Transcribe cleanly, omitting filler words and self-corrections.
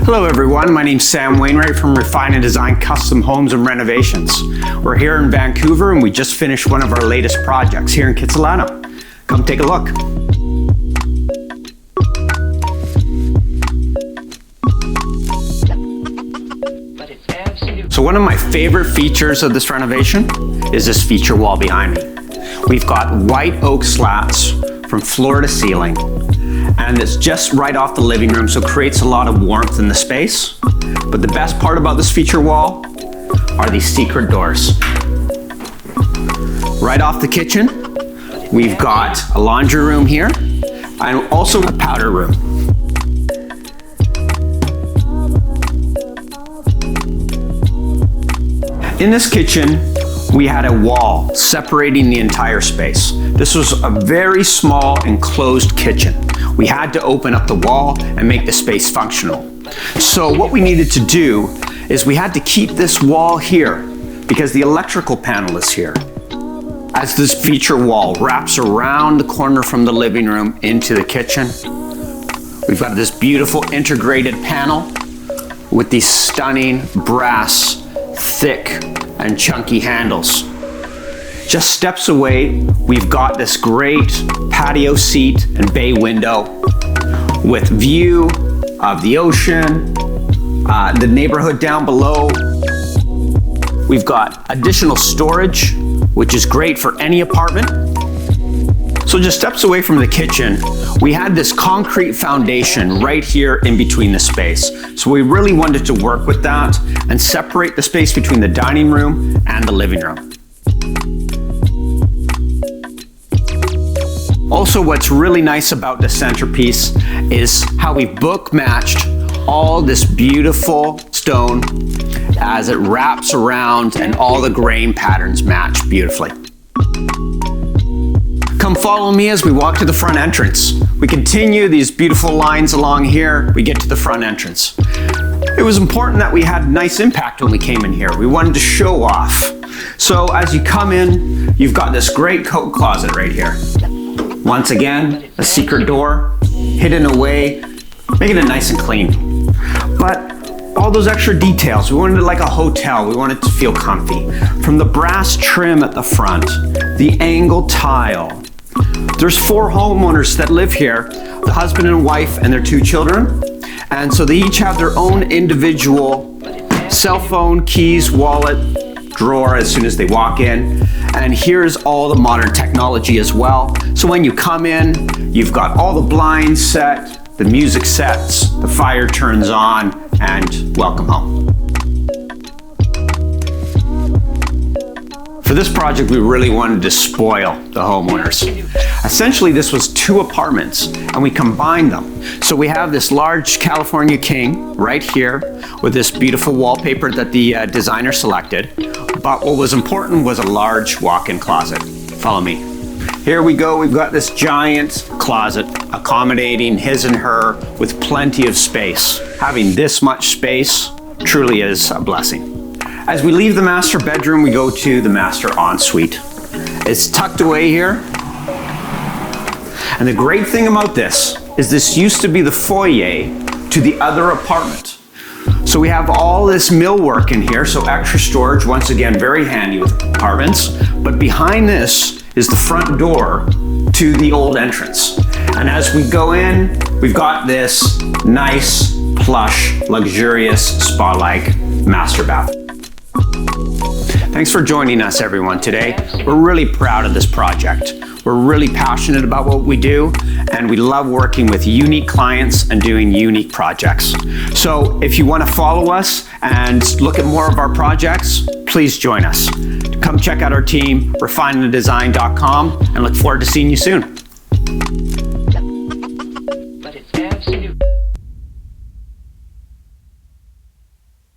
Hello everyone, my name's Sam Wainwright from Refine and Design Custom Homes and Renovations. We're here in Vancouver and we just finished one of our latest projects here in Kitsilano. Come take a look. So one of my favorite features of this renovation is this feature wall behind me. We've got white oak slats from floor to ceiling, and it's just right off the living room, so it creates a lot of warmth in the space. But the best part about this feature wall are these secret doors. Right off the kitchen, we've got a laundry room here, and also a powder room. In this kitchen, we had a wall separating the entire space. This was a very small enclosed kitchen. We had to open up the wall and make the space functional. So what we needed to do is we had to keep this wall here because the electrical panel is here. As this feature wall wraps around the corner from the living room into the kitchen, we've got this beautiful integrated panel with these stunning brass, thick and chunky handles. Just steps away, we've got this great patio seat and bay window with view of the ocean, the neighborhood down below. We've got additional storage, which is great for any apartment. So just steps away from the kitchen, we had this concrete foundation right here in between the space. So we really wanted to work with that and separate the space between the dining room and the living room. Also, what's really nice about the centerpiece is how we book matched all this beautiful stone as it wraps around and all the grain patterns match beautifully. Come follow me as we walk to the front entrance. We continue these beautiful lines along here, we get to the front entrance. It was important that we had nice impact when we came in here. We wanted to show off. So as you come in, you've got this great coat closet right here. Once again, a secret door, hidden away, making it nice and clean. But all those extra details, we wanted it like a hotel, we wanted it to feel comfy. From the brass trim at the front, the angled tile. There's 4 homeowners that live here, the husband and wife and their 2 children. And so they each have their own individual cell phone, keys, wallet, drawer as soon as they walk in. And here's all the modern technology as well. So when you come in, you've got all the blinds set, the music sets, the fire turns on, and welcome home. For this project, we really wanted to spoil the homeowners. Essentially, this was 2 apartments and we combined them. So we have this large California king right here with this beautiful wallpaper that the designer selected. But what was important was a large walk-in closet. Follow me. Here we go, we've got this giant closet accommodating his and her with plenty of space. Having this much space truly is a blessing. As we leave the master bedroom, we go to the master ensuite. It's tucked away here. And the great thing about this is this used to be the foyer to the other apartment. So we have all this millwork in here, so extra storage, once again, very handy with apartments. But behind this is the front door to the old entrance. And as we go in, we've got this nice, plush, luxurious, spa-like master bath. Thanks for joining us, everyone, today. We're really proud of this project. We're really passionate about what we do, and we love working with unique clients and doing unique projects. So if you want to follow us and look at more of our projects, please join us. Come check out our team, refineanddesign.com, and look forward to seeing you soon.